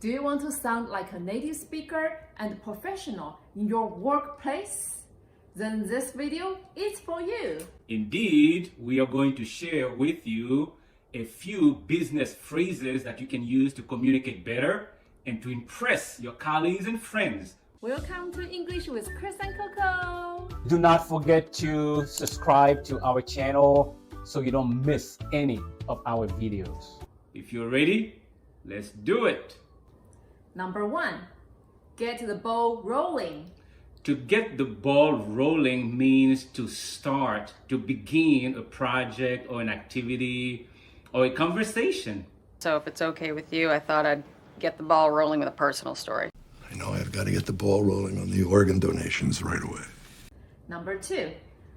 Do you want to sound like a native speaker and professional in your workplace? Then this video is for you. Indeed, we are going to share with you a few business phrases that you can use to communicate better and to impress your colleagues and friends. Welcome to English with Chris and Coco. Do not forget to subscribe to our channel so you don't miss any of our videos. If you're ready, let's do it. Number 1, get the ball rolling. To get the ball rolling means to start, to begin a project or an activity or a conversation. So if it's okay with you, I thought I'd get the ball rolling with a personal story. I know I've got to get the ball rolling on the organ donations right away. Number 2,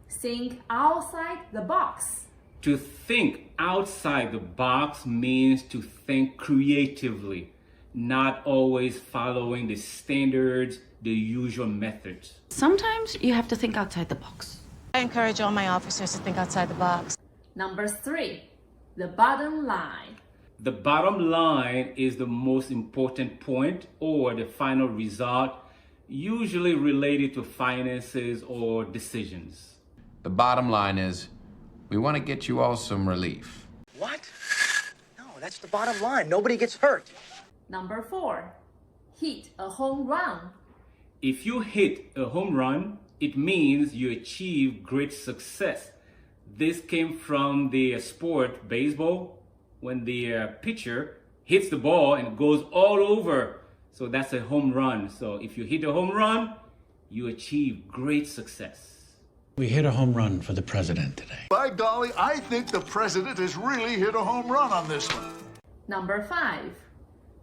think outside the box. To think outside the box means to think creatively, not always following the standards, the usual methods. Sometimes you have to think outside the box. I encourage all my officers to think outside the box. Number 3, the bottom line. The bottom line is the most important point or the final result, usually related to finances or decisions. The bottom line is, we want to get you all some relief. What? No, that's the bottom line. Nobody gets hurt. Number 4, hit a home run. If you hit a home run, it means you achieve great success. This came from the sport baseball, when the pitcher hits the ball and goes all over. So that's a home run. So if you hit a home run, you achieve great success. We hit a home run for the president today. By golly, I think the president has really hit a home run on this one. Number 5,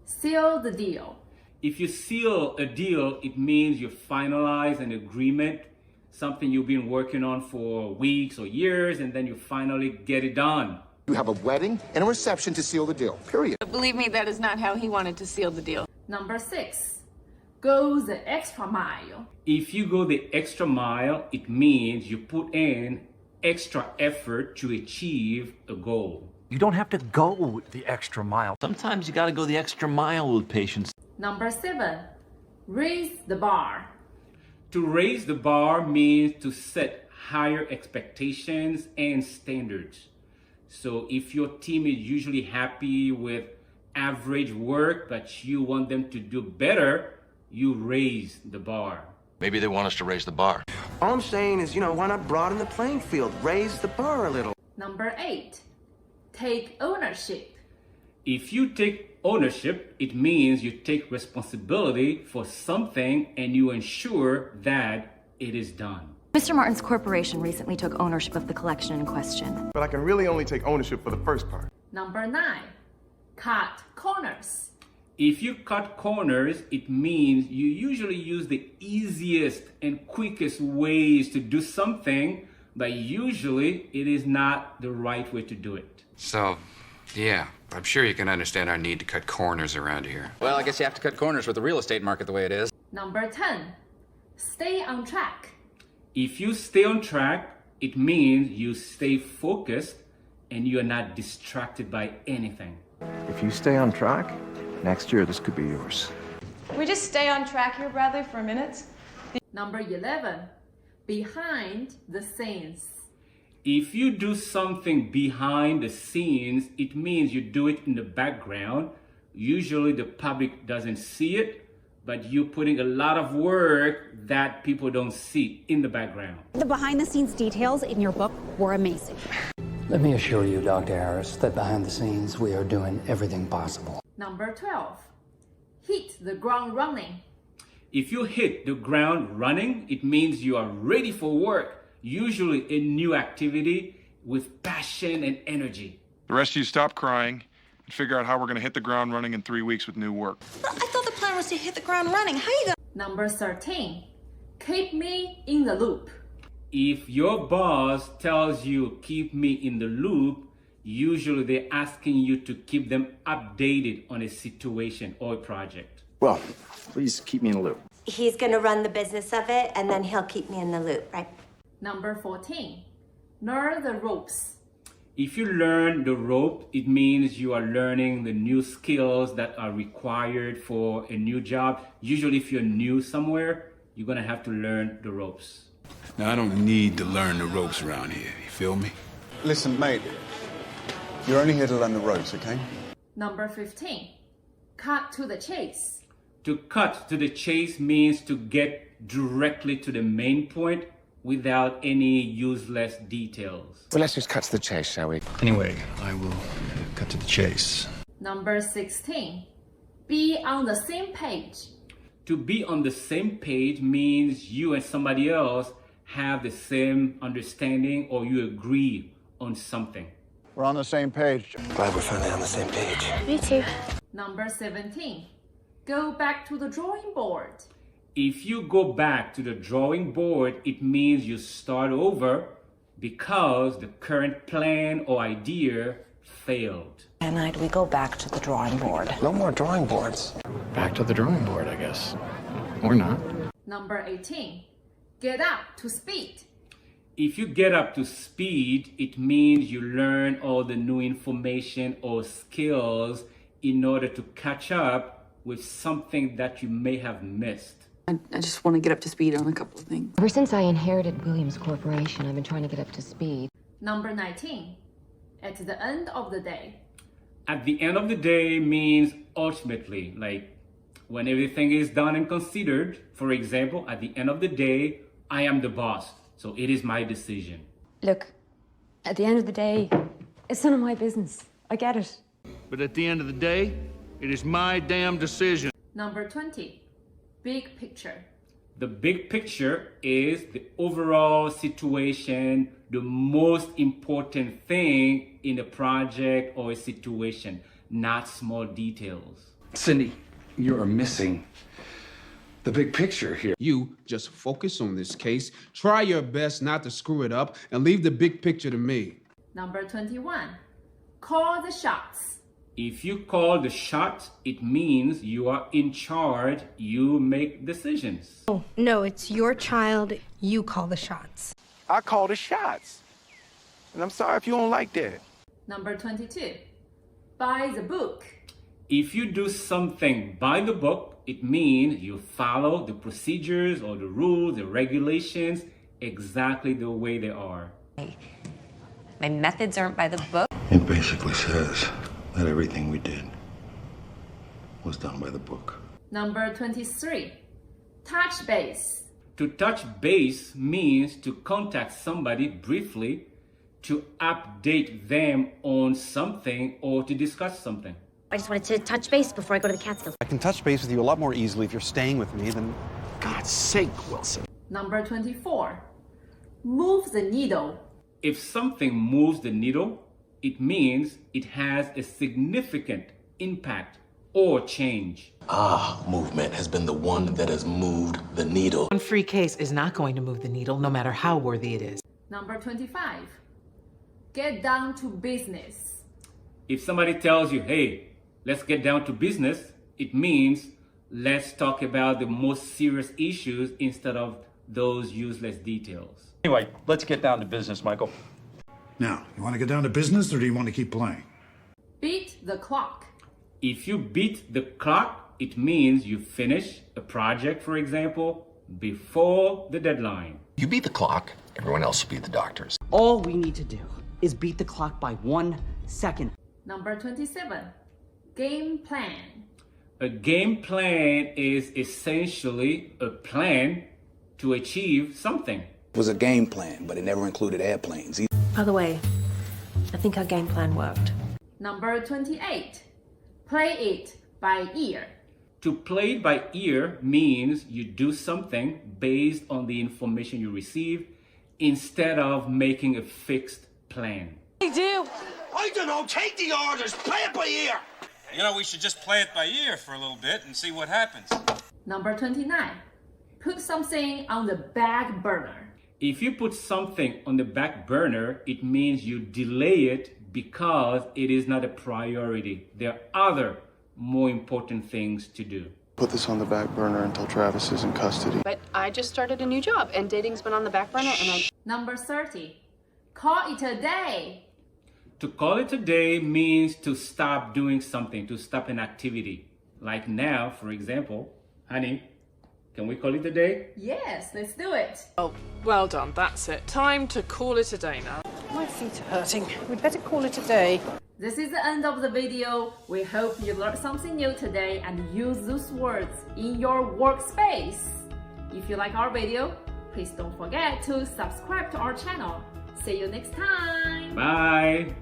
seal the deal. If you seal a deal, it means you finalize an agreement, something you've been working on for weeks or years, and then you finally get it done. You have a wedding and a reception to seal the deal, period. But believe me, that is not how he wanted to seal the deal. Number 6, go the extra mile. If you go the extra mile, it means you put in extra effort to achieve a goal. You don't have to go the extra mile. Sometimes you gotta go the extra mile with patience. Number 7, raise the bar. To raise the bar means to set higher expectations and standards. So if your team is usually happy with average work, but you want them to do better, you raise the bar. Maybe they want us to raise the bar. All I'm saying is, why not broaden the playing field? Raise the bar a little. Number 8, take ownership. If you take ownership, it means you take responsibility for something and you ensure that it is done. Mr. Martin's corporation recently took ownership of the collection in question. But I can really only take ownership for the first part. Number 9, cut corners. If you cut corners, it means you usually use the easiest and quickest ways to do something, but usually it is not the right way to do it. So, yeah, I'm sure you can understand our need to cut corners around here. Well, I guess you have to cut corners with the real estate market the way it is. Number 10, stay on track. If you stay on track, it means you stay focused and you are not distracted by anything. If you stay on track, next year this could be yours. Can we just stay on track here, Bradley, for a minute? Number 11, behind the scenes. If you do something behind the scenes, it means you do it in the background. Usually the public doesn't see it, but you're putting a lot of work that people don't see in the background. The behind-the-scenes details in your book were amazing. Let me assure you, Dr. Harris, that behind the scenes we are doing everything possible. Number 12, hit the ground running. If you hit the ground running, it means you are ready for work, usually a new activity with passion and energy. The rest of you stop crying and figure out how we're going to hit the ground running in 3 weeks with new work. But I thought the plan was to hit the ground running. How you gonna... Number 13, keep me in the loop. If your boss tells you keep me in the loop, usually they're asking you to keep them updated on a situation or a project. Well, please keep me in the loop. He's going to run the business of it, and then he'll keep me in the loop, right? Number 14, learn the ropes. If you learn the rope, it means you are learning the new skills that are required for a new job. Usually if you're new somewhere, you're gonna have to learn the ropes. Now, I don't need to learn the ropes around here, you feel me? Listen, mate, you're only here to learn the ropes, okay? Number 15, cut to the chase. To cut to the chase means to get directly to the main point without any useless details. Well, let's just cut to the chase, shall we? Anyway, I will cut to the chase. Number 16, be on the same page. To be on the same page means you and somebody else have the same understanding or you agree on something. We're on the same page. Glad we're finally on the same page. Me too. Number 17, go back to the drawing board. If you go back to the drawing board, it means you start over because the current plan or idea failed. And we go back to the drawing board. No more drawing boards. Back to the drawing board, I guess. Or not. Number 18, get up to speed. If you get up to speed, it means you learn all the new information or skills in order to catch up with something that you may have missed. I just want to get up to speed on a couple of things. Ever since I inherited Williams Corporation, I've been trying to get up to speed. Number 19, at the end of the day. At the end of the day means ultimately, like when everything is done and considered. For example, at the end of the day, I am the boss, so it is my decision. Look, at the end of the day, it's none of my business. I get it. But at the end of the day, it is my damn decision. Number 20, big picture. The big picture is the overall situation, the most important thing in a project or a situation, not small details. Cindy, you are missing the big picture here. You just focus on this case, try your best not to screw it up, and leave the big picture to me. Number 21, call the shots. If you call the shots, it means you are in charge, you make decisions. Oh, no, it's your child. You call the shots. I call the shots. And I'm sorry if you don't like that. Number 22, buy the book. If you do something by the book, it means you follow the procedures or the rules, the regulations, exactly the way they are. My methods aren't by the book. It basically says that everything we did was done by the book. Number 23, touch base. To touch base means to contact somebody briefly, to update them on something or to discuss something. I just wanted to touch base before I go to the Catskills. I can touch base with you a lot more easily if you're staying with me than... God's sake, Wilson. Number 24, move the needle. If something moves the needle, it means it has a significant impact or change. Movement has been the one that has moved the needle. One free case is not going to move the needle, no matter how worthy it is. Number 25, get down to business. If somebody tells you, hey, let's get down to business, it means let's talk about the most serious issues instead of those useless details. Anyway, let's get down to business, Michael. Now, you want to get down to business or do you want to keep playing? Beat the clock. If you beat the clock, it means you finish a project, for example, before the deadline. You beat the clock, everyone else will beat the doctors. All we need to do is beat the clock by 1 second. Number 27, game plan. A game plan is essentially a plan to achieve something. It was a game plan, but it never included airplanes. By the way, I think our game plan worked. Number 28, play it by ear. To play it by ear means you do something based on the information you receive instead of making a fixed plan. I do. I don't know, take the orders, play it by ear. You know, we should just play it by ear for a little bit and see what happens. Number 29, put something on the back burner. If you put something on the back burner, it means you delay it because it is not a priority. There are other more important things to do. Put this on the back burner until Travis is in custody. But I just started a new job, and dating's been on the back burner, and Number 30, call it a day. To call it a day means to stop doing something, to stop an activity. Like now, for example, honey, can we call it a day? Yes, let's do it. Oh, well done, that's it. Time to call it a day now. My feet are hurting. We'd better call it a day. This is the end of the video. We hope you learned something new today and use those words in your workspace. If you like our video, please don't forget to subscribe to our channel. See you next time. Bye.